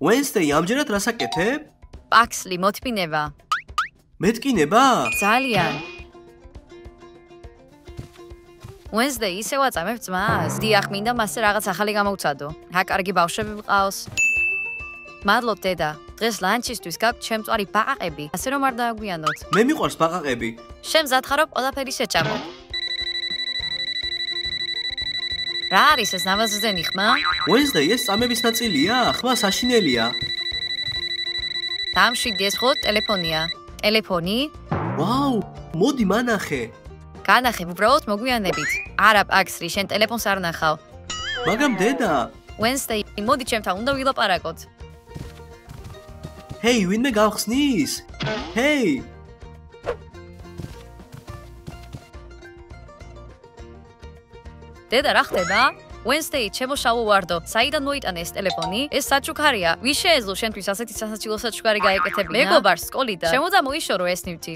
Wednesday ამჯერად რას აკეთებ? Paxli, მოთმინება. მეთკინება? ძალიან. Wednesday ისევ აწამებ ძმას. დიახ, მინდა მასზე რაღაც ახალი გამოვცადო. რა კარგი ბავშვები მყავს. მადლობ დედა. დღეს ლანჩისთვის გაქვთ ჩემწვარი ბაყაყები. ასე რომ არ დააგვიანოთ. მე მიყვარს ბაყაყები. შენ მზადხარო ყველაფერი შეჭამო. რა არის ეს ნავაზზენი ხმა? Wednesday ეს წამების ნაწილია? ხმა საშინელია. დამშვიდი ეს ხო ტელეფონია. ტელეფონი? ვაუ, მოდი მანახე. განახებ უბრალოდ მოგვიანებით. არა, Paxli, შენ ტელეფონს არ ნახავ. მაგრამ დედა, Wednesday, მოდი ჩემთან უნდა ვილაპარაკოთ. ჰეი, ვინმე გავხსნის? ჰეი! დედა რა ხდება? Wednesday, ჩემო შავო ვარდო, საიდან მოიტანე ეს ტელეფონი? ეს საჩუქარია. ვის შეეძლო შენთვის ასეთი სასაცილო საჩუქარი გაეკეთებინა? მეგობარს სკოლიდან. შემოდა მოიშორო ეს ნივთი.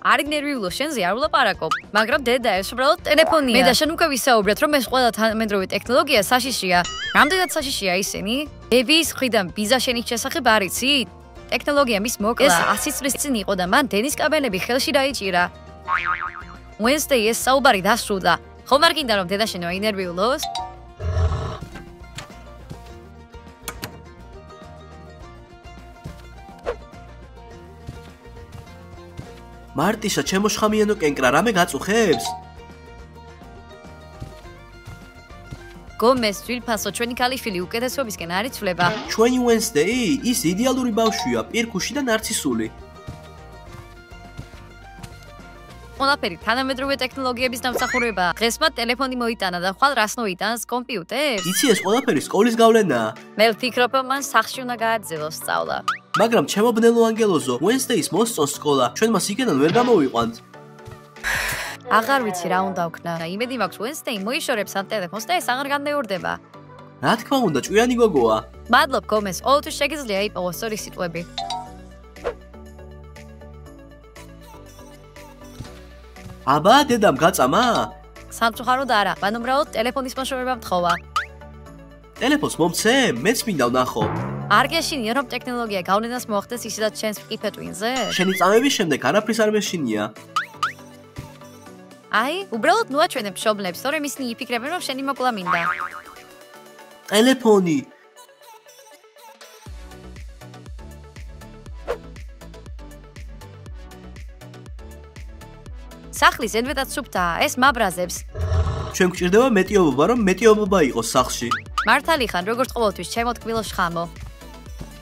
არის ნერვიულო, შენზე არ ვლაპარაკობ. მაგრამ დედა, ეს უბრალოდ ტელეფონია. მე და შენ უკვე ვისაუბრეთ, რომ ეს ყველა თანამედროვე ტექნოლოგია საშიშია. რამდენად საშიშია ისინი? დევის მხრიდან ბიზა შენის შესახებ არ იცით? ტექნოლოგია მის მოკლა. ეს 100 წლის წინ იყო და მან დენის კაბელები ხელში დაიჭირა. Wednesday ეს საუბარი დასრულდა. ხომ არ გინდა რომ დედა შენ ვაინერვიულოს? მარტიშა, ჩემო შხამიანო კენკრა, რამე გაწუხებს? გომეს ძვირფასო ჩვენი ქალიშვილი უკეთესობისკენ არ იცვლება. ჩვენი Wednesday ის იდეალური ბავშვია, პირქუში და ნარცისული. ყველაფერი თანამედროვე ტექნოლოგიების დამსახურებაა. დღეს მათ ტელეფონი მოიტანა და ხვალ რას მოიტანს? კომპიუტერს? იცი ეს ყველაფერი სკოლის გავლენაა. მე ვფიქრობ, რომ მან სახლში უნდა გააძევოს სწავლა. მაგრამ ჩემო ბნელო ანგელოზო, Wednesday-ის მოსწონს სკოლა, ჩვენ მას იქიდან ვერ გამოვიყვანთ. აღარ ვიცი რა უნდა ვქნა. იმედი მაქვს Wednesday მოიშორებს ამ ტელეფონს და ეს აღარ განმეორდება. რა თქმა უნდა, ჭკვიანი გოგოა. მადლობ გომეს, ყოველთვის შეგიძლია იპოვოს სწორი სიტყვები. აბა, დედამ გაწამა? სამწუხაროდ არა, მან უბრალოდ ტელეფონის მოშორება მთხოვა. ტელეფონს მომცე? მეც მინდა ვნახო. არ გეშინია რომ ტექნოლოგია გავლენას მოახდენს ისედაც ჩვენს მყიფეთვინზე? შენი წამების შემდეგ არაფრის არ მეშინია. აი, უბრალოდ ნუაჩვენებ მშობლებს, თორემ ისინი იფიქრებენ რომ შენი მოკლა მინდა. ტელეფონი. სახლის ზედმეტად სუფთაა, ეს მაბრაზებს. ჩვენ გვჭირდება მეტიობობა, რომ მეტიობობა იყოს სახლში. მართალი ხან, როგორც ყოველთვის, ჩემო თკბილო შხამო.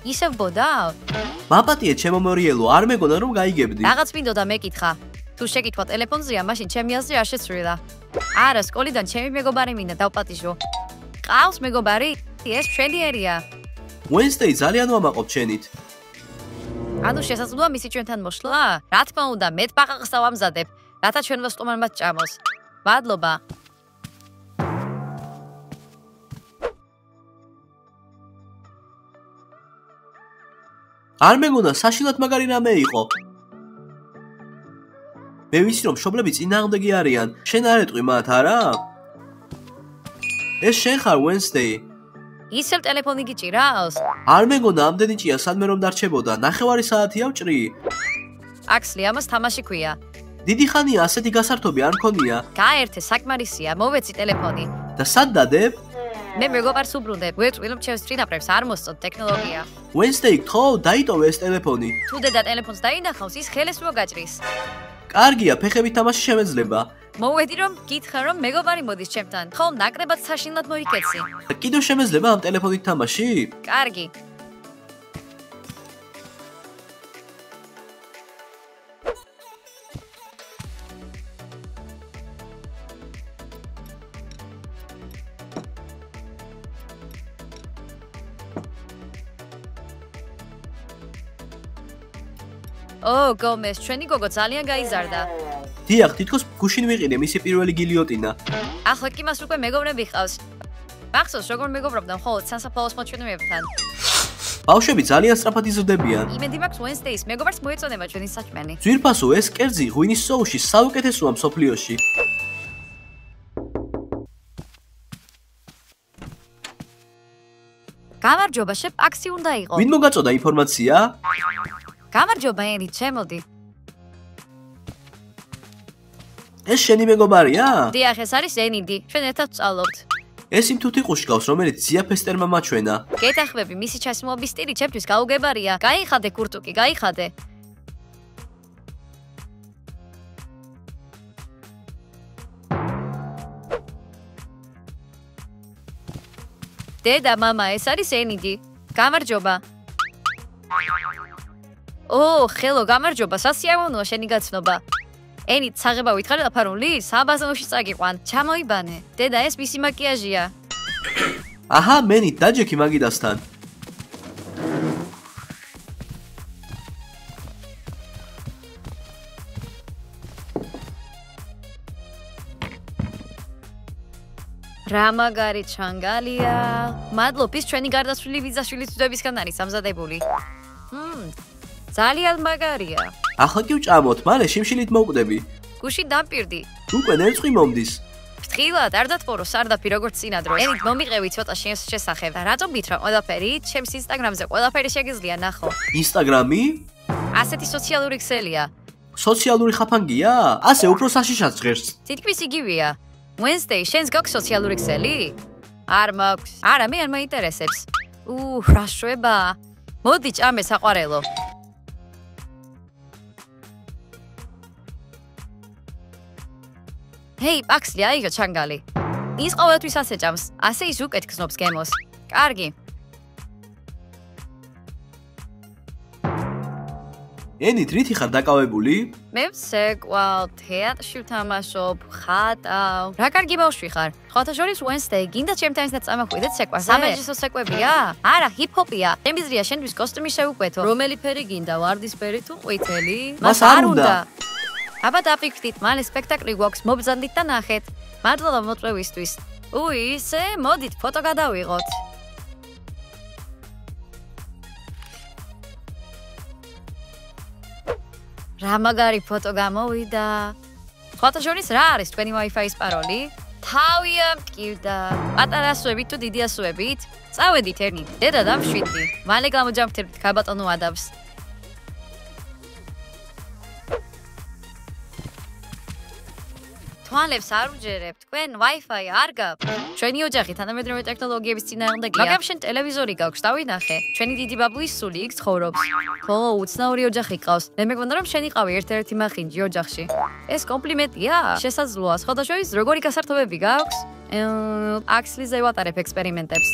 ისევ ბოდავ? მაპატიე ჩემო მორიელო, არ მეგონა რომ გაიგებდი. რაღაც მინდოდა მეკითხა. თუ შეკითხვა ტელეფონზეა, მაშინ ჩემი აზრი არ შეცვლილა. არა, სკოლიდან ჩემი მეგობარი მინდა დავპატიჟო. ყავს მეგობარი? ეს მშვენიერია. Wednesday ძალიან ვამაყობ შენით. ანუ შესაძლოა მისი ჩვენთან მოშლა? რა თქმა უნდა, მე ბაყაყს დავამზადებ, რათა ჩვენ მოსტომარმა ჭამოს. მადლობა. არ მეგონა საშინლად მაგარი რამე იყო. მე ვიცი რომ მშობლები წინააღმდეგი არიან. შენ არ ეტყვი მათ, არა? ეს შენ ხარ Wednesday. ისევ ტელეფონი გიჭირავს? არ მეგონა ამდენი ჭია სადმე რომ დარჩებოდა. ნახევარი საათია ვჭრი. Paxli, ამას თამაში ქვია. დიდი ხანია ასეთი გასართობი არ მქონია. გაერთე, საკმარისია, მოვეცი ტელეფონი. და სად დადებ? მე მეგობარს უბრუნდებ, ვეწვი რომ ჩემს წინაპრებს არ მოსწონთ ტექნოლოგია. Wednesday, გთხოვ, დაიტოვე ეს ტელეფონი. თუ დედა ტელეფონს დაინახავს, ის ხელეს მოგაჭრის. კარგია, ფეხებით თამაში შემეძლება. მოვედი რომ გითხრა რომ მეგობარი მოდის ჩემთან. ხომ ნაკლებად საშინლად მოიქეცი. და კიდევ შემეძლება ამ ტელეფონით თამაში? კარგი. ო, გომეს, ჩვენი გოგო ძალიან გაიზარდა. დიახ, თითქოს გუშინ ვიყიდე მისი პირველი გილიოტინა. ახლა კი მას უკვე მეგობრები ჰყავს. მახსოვს, როგორ მეგობრობდა მხოლოდ სასაფლაოს მოჩვენებებთან. ბავშვები ძალიან სწრაფად იზრდებიან. იმედი მაქვს Wednesday-ის მეგობარს მოეწონება ჩვენი საჭმელი. ძვირფასო, ეს კერძი ღვინის სოუსში საუკეთესოა მსოფლიოში. გამარჯობა, შე პაქსი უნდა იყო. ვინ მოგაწოდა ინფორმაცია? გამარჯობა, ენი, ჩემოდი. ეს შენი მეგობარია? დიახ, ეს არის ენიდი. ჩვენ ერთად ვსწავლობთ. ეს იმ თუთიყუში გავს, რომელიც ზიაფესტერმა მაჩვენა. გეთახმები, მისი ჩასმობის სტილი ჩემთვის გაუგებარია. გაიხადე კურტუკი, გაიხადე. დედა, მამა, ეს არის ენიდი. გამარჯობა. ხელო, გამარჯობა, სასიამოვნოა შენი გაცნობა. ენით საღება ვითხრა დაფარული? საბაზონში წაგიყვან. ჩამოიბანე. დედა, ეს მისი მაკიაჟია. აჰა, მენით დაჯექი მაგიდასთან. რა მაგარი ჩანგალია. მადლობ, ის ჩვენი გარდაცვლილი ვიზაშვილის ძვებისგან არის ამზადებული. ძალიან მაგარია. ახლა კი ვჭამოთ, მალე შიმშილით მოვკვდები. გუში დამპირდი. უკვე ნერწყვი მომდის. ფრთხილად, არ დათბორო სარდაფი როგორც წინადროს. ენით მომიყევი ცოტა შენს შესახებ. და რატომ გითხრა ყველაფერი? ჩემს ინსტაგრამზე ყველაფერი შეგიძლია ნახო. ინსტაგრამი? ასეთი სოციალური ქსელია. სოციალური ხაფანგია? ასე უფრო საშიშად ჟღერს. თითქმის იგივეა. Wednesday, შენს გაქვს სოციალური ქსელი? არ მაქვს. არა, მე არ მაინტერესებს. რა შვება. მოდი ჭამე საყვარელო. ჰეი, პაქსლი, აიღო ჩანგალი. ის ყოველთვის ასე ჭამს. ასე ის უკეთ გზნობს გემოს. კარგი. ენით რითი ხარ დაკავებული? მე ვსეკვალ, თეატრში ვთამაშობ, ხატავ. რა კარგი ბავშვი ხარ. სხვათა შორის Wednesday, გინდა ჩემთან ერთად წამოხვიდეთ სეკვაზე? სამეჯლისო სეკვებია? არა, ჰიპ-ჰოპია. შემიძლია შენთვის კოსტუმი შევუკვეთო. რომელი ფერი გინდა, ვარდისფერი თუ ყვითელი? მას არ უნდა. აბა დაფიქრდით, მალე სპექტაკლი გვაქვს, მობრძანდით და ნახეთ. მადლობა მოწვევისთვის. ისე, მოდით ფოტო გადავიღოთ. რა მაგარი ფოტო გამოვიდა. სხვათა შორის რა არის თქვენი Wi-Fi-ის პაროლი? თავია მტკივდა. პატარა ასოებით თუ დიდი ასოებით? წავედით ერნით. დედა დამშვიდი. მალე გამოჯამრთებთ ქაბატონო ადავს. თვალებს არ უჯერებ, თქვენ Wi-Fi არ გაქვთ. ჩვენი ოჯახი თანამედროვე ტექნოლოგიების წინააღმდეგია. მაგრამ შენ ტელევიზორი გაქვს, დავინახე. ჩვენი დიდი ბაბუის სული იქ ცხოვრობს. უცნაური ოჯახი ყავს. მე მეგონა რომ შენ იყავი ერთ-ერთი მახინჯი ოჯახში. ეს კომპლიმენტია? შესაძლოა, სხვადასხვა როგორი გასართობები გაქვს? აქსლიზე ვატარებ ექსპერიმენტებს.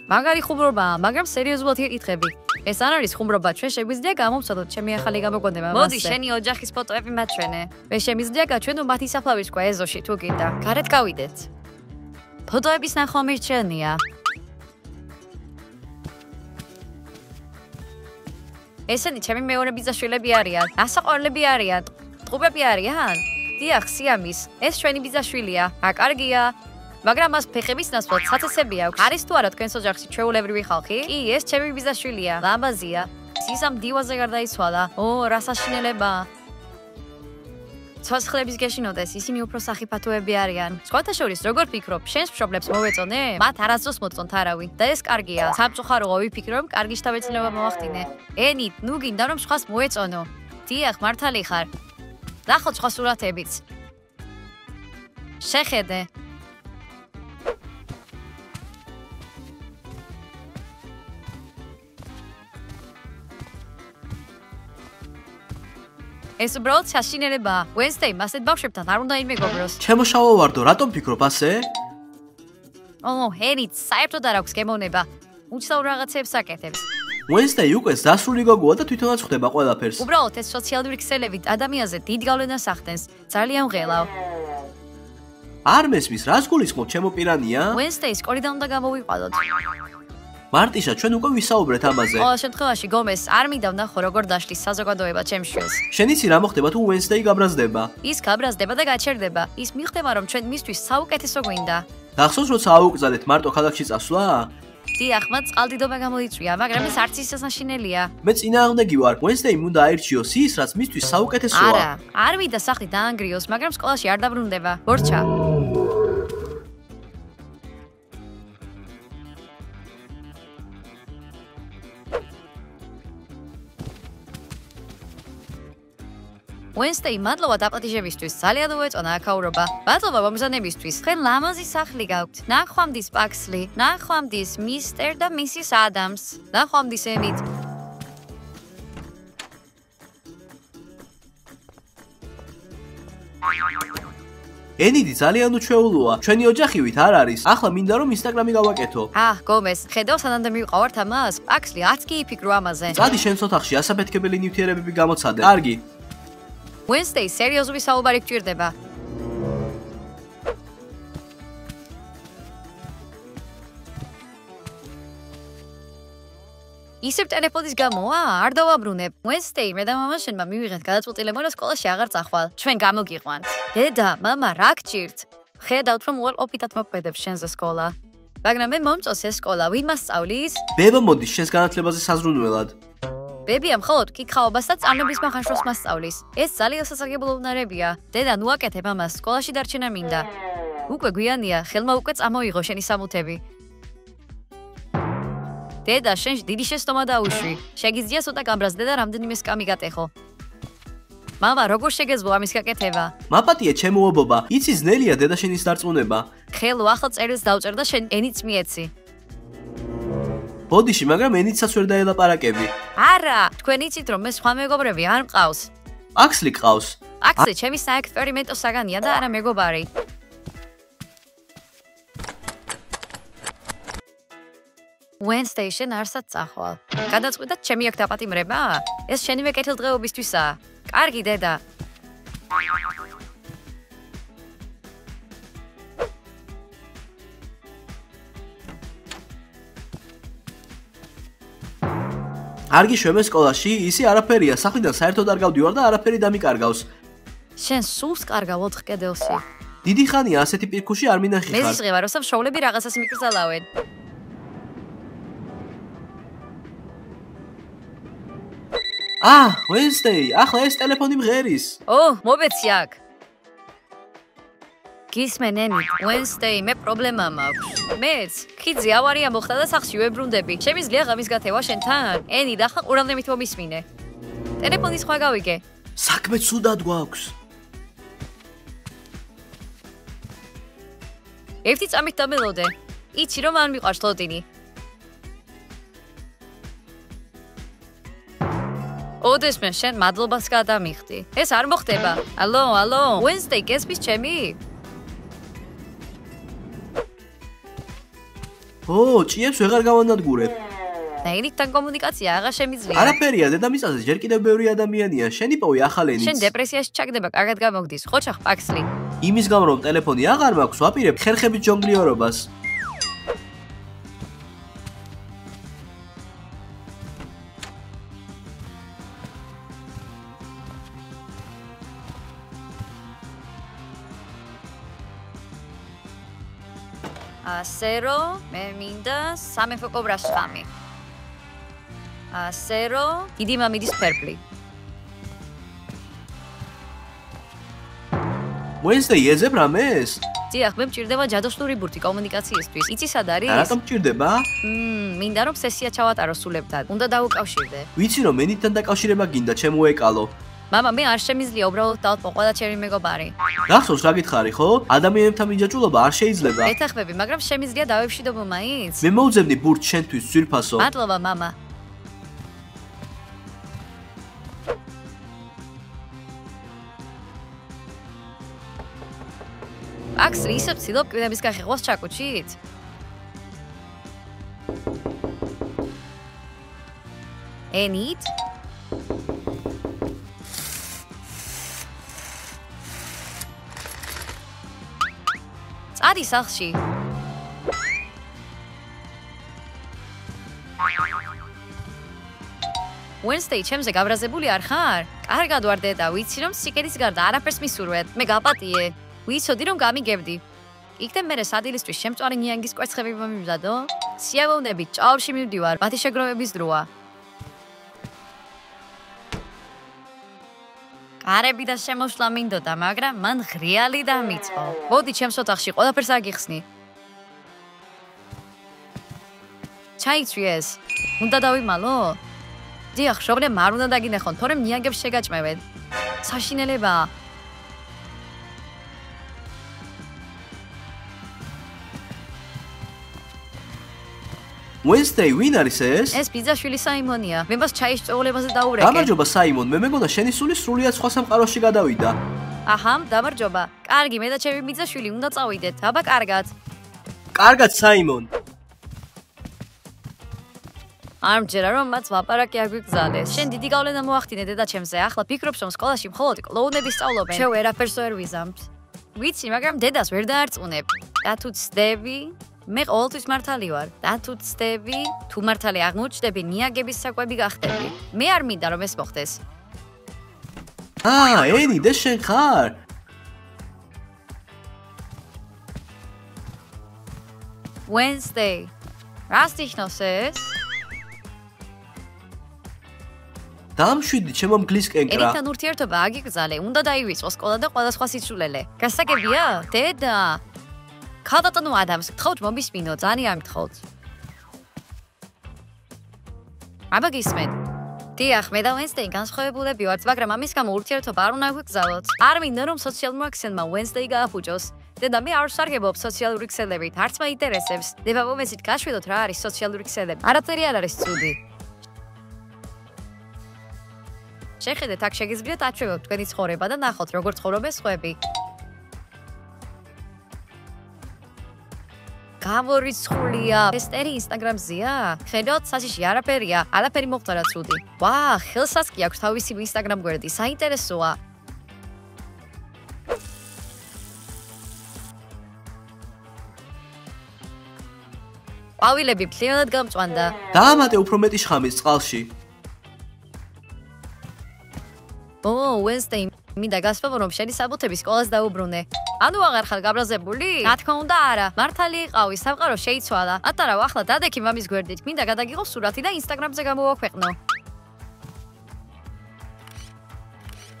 მაგარი ხუმრობაა, მაგრამ სერიოზულად იკითხები. ეს არ არის ხუმრობა, ჩვენ შეგვიძლია გამოვცადოთ ჩემი ახალი გამოგონება. მოდი, შენი ოჯახის ფოტოები მაჩვენე. მე შემიძლია გაჩვენო მათი საფლავის ყვა ეზოში თუ გინდა. გარეთ გავიდეთ. ფოტოების ნახვა მირჩენია. ესენი ჩემი მეორე ბიძაშვილები არიან. ასაყვარლები არიან. ტყუპები არიან? დიახ, სიამის. ეს ჩვენი ბიძაშვილია. აკარგია. მაგრამ მას ფეხების ნაცვლად საცეცები აქვს. არის თუ არა თქვენს ოჯახში ჩვეულებრივი ხალხი? კი, ეს ჩემი ბიძაშვილია. ლამაზია. სისამ დივაზე გარდაიცვალა. რა საშინელება. ცოცხლების გეშინოდეს, ისინი უფრო სახიფათოები არიან. სხვათა შორის, როგორ ფიქრობ, შენს მშობლებს მოვეწონე? მათ არასდროს მოწონთ არავინ. და ეს კარგია. სამწუხაროა ვიფიქრე, რომ კარგი შთაბეჭდილება მოვახდინე. ენით, ნუ გინდა რომ სხვას მოეწონო. დიახ, მართალი ხარ. ნახოთ სხვა სურათებიც. შეხედე. ეს უბრალოდ საშინელებაა. Wednesday, მასეთ ბავშვებთან არ უნდა იმეგობროს. ჩემოშავო ვარდო, რატომ ფიქრობ ასე? ჰერით, საერთოდ არ აქვს გემოვნება. უცნაურ რაღაცებს აკეთებს. Wednesday უკვე დასრული გოგოა და თვითონაც ხვდება ყველაფერს. უბრალოდ ეს სოციალური ქსელებით ადამიანზე დიდ გავლენას ახდენს. ძალიან ღელავ. არ მესმის, რას გულისხმობ, ჩემო პირანია? Wednesday, სკოლიდან უნდა გამოვიყვალოთ. მარტიშა, ჩვენ უკვე ვისაუბრეთ ამაზე. ყოველ შემთხვევაში გომეს არ მინდა ვნახო როგორ დაშლის საზოგადოება ჩემს შვილს. შენ იცი რა მოხდება თუ Wednesday გაბრაზდება? ის გაბრაზდება და გაჩერდება. ის მიხვდება რომ ჩვენ მისთვის საუკეთესო გვინდა. გახსოვს როცა აუგზავნეთ მარტო ქალაქში წასვლა? დიახ, მათ წყალდიდობა გამოიწვია, მაგრამ ეს არც ისე საშინელია. მე წინააღმდეგი ვარ. Wednesday უნდა აირჩიოს ის, რაც მისთვის საუკეთესოა. არა, არ მინდა სახლი დაანგრიოს, მაგრამ სკოლაში არ დაბრუნდება. მორჩა. Wednesday, მადლობა დაპატიჟებისთვის. ძალიან უეწონა აქაურობა. მადლობა მომზადებისთვის. თქვენ ლამაზი სახლი გაქვთ. ნახვამდის პაქსლი, ნახვამდის მისტერ და მისის ადამს. ნახვამდის ემით. ენიდი ძალიან უჩვეულოა. ჩვენი ოჯახი ვით არ არის. ახლა მინდა რომ ინსტაგრამი გავაკეთო. გომეს, ხედავ სანამდე მივყავართ ამას? პაქსლი 10 კი იფიქრო ამაზე. წადი შენს ოთახში ასაფეთქებელი ნივთიერებები გამოცადე. კარგი. Wednesday, სერიოზული საუბარი გჭირდება. ისევ ტელეფონის გამოა? არ დავაბრუნებ. Wednesday, მე და მამა შენმა მივიღეთ გადაწყვეტილება, რომ სკოლაში აღარ წახვალ. ჩვენ გამოგიყვანთ. დედა, მამა, რა გჭირთ? ხედავთ, რომ უარყოფითად მოქმედებს შენზე სკოლა. მაგრამ მე მომწონს ეს სკოლა, ვინ მასწავლის? ბებო მოდის შენს განათლებაზე საზრუნველად. ბებია მხოლოდ კითხაობას და წამების მახანშროს მასწავლის. ეს ძალიან სასარგებლო უნარებია. დედა, ნუ აკეთებ ამას, სკოლაში დარჩენა მინდა. უკვე გვიანია, ხელმა უკვე წამოიღო შენი სამუთები. დედა, შენში დიდი შეცდომა დაუშვი. შეგიძლია ცოტა გამბრაზდე და რამდენიმე სკამი გატეხო. მამა, როგორ შეგეძლო ამის გაკეთება? მაპატია ჩემოობობა, იცი ძნელია დედა შენის დარწმუნება. ხელო ახლა წერილს დავწერ და შენ ენიც მიეცი. ბოდიში, მაგრამ ენიცაც ვერ დაელაპარაკები. არა, თქვენ იცით რომ მე სხვა მეგობრები არ მყავს. პაქსლი ყავს. პაქსლი ჩემი საექსპერიმენტო საგანია და არა მეგობარი. Wednesday, შენ არსად წახვალ. გადაწყვიტეთ ჩემი აქ დაპატიმრება? ეს შენივე კეთილდღეობისთვისაა. კარგი დედა. არ გიშვებე სკოლაში, ისი არაფერია, სახლიდან საერთოდ არ გავდივარ და არაფერი დამიკარგავს. შენ სულს კარგავ 4 კედელში. დიდი ხანია ასეთი პირქუში არ მინახი ხარ. მეზისღება, როცა მშობლები რაღაცას მიკრძალავენ. Wednesday, ახლა ეს ტელეფონი მღერის. მობეცი აქ. გისმენენი, Wednesday, მე პრობლემა მაქვს. მეც, ხიძი ავარია მოხდა და სახლში ვებრუნდები. შემიძლია ღამის გათევა შენთან? ენი, ახლა ყურადღებით მომისმინე. ტელეფონის სხვა გავიგე. საქმე ცუდად გვაქვს. ერთი წამით დამელოდე. იცი რომ არ მიყვარს ლოდინი. ოდესმე შენ მადლობას გადამიხდი. ეს არ მოხდება. ალო, Wednesday, გესმის ჩემი? ჭიებს ვეღარ გავანადგურებ. ნაირიდან კომუნიკაცია აღარ შემიძლია. არაფერია, დედამიწაზე ჯერ კიდევ ბევრი ადამიანია. შენი პოვი ახალენიც. შენ დეპრესიაში ჩაგდება, კარგად გამოგდის. ხოჩახ პაქსლი. იმის გამო რომ ტელეფონი აღარ მაქვს, ვაპირებ ხერხებით ჯონგლიორობას. ასე რომ მე მინდა სამეფო კობრას ხამი. ასე რომ დიდი მამიდის ფერფლი. Wednesday, ეძებ რამეს? დიახ, მე მჭირდება ჯადოსნური ბურთი კომუნიკაციისთვის. იცი სად არის? რატომ მჭირდება? მინდა რომ სესია ჩავატარო სულებთან. უნდა დავუკავშირდე. ვიცი რომ ენიდან დაკავშირება გინდა, ჩემოეკალო. მამა, მე არ შემიძლია უბრალოდ დავტყო და ჩემი მეგობარი. გახსოვს რა გითხარი, ხო? ადამიანებთან მიჯაჭვულობა არ შეიძლება. ეთახმები, მაგრამ შემიძლია დავევშიდობო მაინც. მე მოვძებნი ბურთს შენთვის, ძვირფასო. მადლობა, მამა. აქსლი, ისე ვცდილობ კვირების გახეღვას ჩაკუჩით? ენით? წადი სახლში. Wednesday, ჩემზე გაბრაზებული არ ხარ? კარგად ვარ დედა, ვიცი რომ სიკეთის გარდა არაფერს მისურვებ. მე გაპატიე. ვიცოდი რომ გამიგებდი. იქნებ მერე სადილისთვის შემწვარი ნიანგის კვერცხები მომიმზადო? სიამოვნებით, ჭაობში მივდივარ, მათი შეგროვების დროა. კარები და შემოშლა მინდოდა, მაგრამ მან ღრიალი დამიწყო. მოდი ჩემს ოთახში, ყველაფერს აგიხსნი. ჩაიცვი ეს. უნდა დავიმალო? დიახ, მშობლებმა არ უნდა დაგინახონ, თორემ ნიანგებს შეგაჭმევენ. საშინელებაა. Wednesday ვინ არის ეს? ეს ბიძაშვილი საიმონია. მე მას ჩაის წვეულებაზე დაურეკე. გამარჯობა საიმონ, მე მეგონა შენი სული სრულიად სხვა სამყაროში გადავიდა. აჰა, გამარჯობა. კარგი, მე და ჩემი ბიძაშვილი უნდა წავიდეთ. აბა, კარგად. კარგად საიმონ. არ მჯერა რომ მათ ლაპარაკი აგვიგზავნეს. შენ დიდი გავლენა მოახდინე დედაჩემზე. ახლა ფიქრობს რომ სკოლაში მხოლოდ კლოუნები სწავლობენ. შენ ვერაფერს ვერ ვიზამთ. ვიცი, მაგრამ დედას ვერ დაარწმუნებ. და თუ ცდები, მე ყოველთვის მართალი ვარ. და თუ ცდები, თუ მართალი აღმოჩნდები, ნიაგების საკვები გახდები. მე არ მინდა რომ ეს მოხდეს. ენი, და შენ ხარ? Wednesday. რას ნიშნავს ეს? დამშვიდი ჩემო მგლისკენ კრა. ერთან ურთიერთობა აგიგზალე, უნდა დაივიწყო სკოლა და სხვადასხვა სიცულელე. გასაგებია? დედა. ქალბატონო ადამს გთხოვთ მომისმინო, ძალიან გთხოვთ. აბა გისმენ. დიახ, მე და Wednesday განსხვავებულები ვართ, მაგრამ ამის გამო ურთიერთობა არ უნდა გვიგზავნოთ. არ მინდა რომ სოციალურმა ქსელმა Wednesday გააფუჭოს. დედა, მე არ ვსარგებლობ სოციალური ქსელებით, არც მაინტერესებს. დება მომეცით გაშვიდოთ რა არის სოციალური ქსელები. არაფერი არ არის ცუდი. შეხედეთ, აქ შეგიძლიათ აჩვევოთ თქვენი ცხოვრება და ნახოთ, როგორ ცხოვრობენ სხვები. გამორიცხულია. ფესტერი Instagram-ზეა? ხედავთ, საშიში არაფერია, არაფერი მოხდა რა ცუდი. ვა, ხელსაც კი აქვს თავისი Instagram გვერდი, საინტერესოა. ყვავილები მთლიანად გამწვანდა. დაამატე უფრო მეტი შხამის წყალში. Wednesday, მინდა გასვევო რომ შენი საბუთები სკოლას დაუბრუნე. ანუ აღარ ხარ გაბრაზებული? რა თქმა უნდა არა. მართალი იყავი, სამყარო შეიცვალა. ატარავ, ახლა დადექი მამის გვერდით. მინდა გადაგიღო სურათი და Instagram-ზე გამოვაქვეყნო.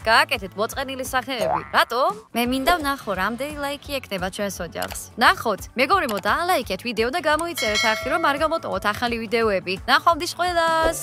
გააკეთეთ მოწყენილი სახეები. რატო? მე მინდა ვნახო, რამდენი ლაიკი ექნება ჩვენს ოჯახს. ნახოთ, მეგობრებო, დაალაიქეთ ვიდეო და გამოიწერეთ არხი, რომ არ გამოტოვოთ ახალი ვიდეოები. ნახვამდის ყველას!